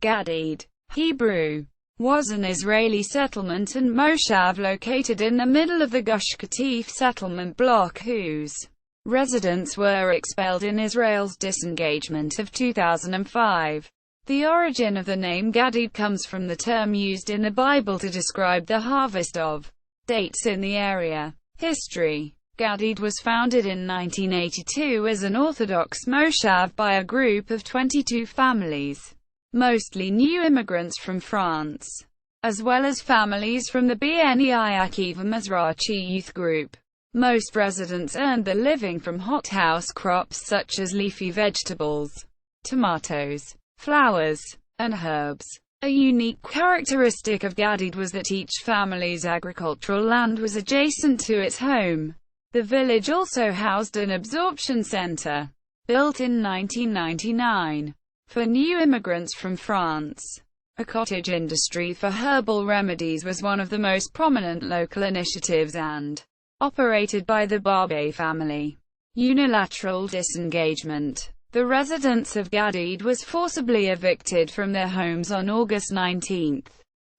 Gadid, Hebrew, was an Israeli settlement and Moshav located in the middle of the Gush Katif settlement bloc whose residents were expelled in Israel's disengagement of 2005. The origin of the name Gadid comes from the term used in the Bible to describe the harvest of dates in the area. History: Gadid was founded in 1982 as an Orthodox Moshav by a group of 22 families, mostly new immigrants from France, as well as families from the Bnei Akiva Mizrachi youth group. Most residents earned their living from hothouse crops such as leafy vegetables, tomatoes, flowers, and herbs. A unique characteristic of Gadid was that each family's agricultural land was adjacent to its home. The village also housed an absorption center, built in 1999, for new immigrants from France. A cottage industry for herbal remedies was one of the most prominent local initiatives and operated by the Barbe family. Unilateral disengagement: the residents of Gadid was forcibly evicted from their homes on August 19,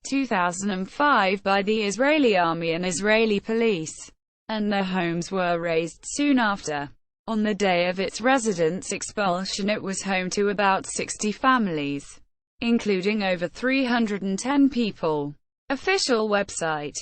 2005 by the Israeli army and Israeli police, and their homes were razed soon after. On the day of its residents' expulsion, it was home to about 60 families, including over 310 people. Official website.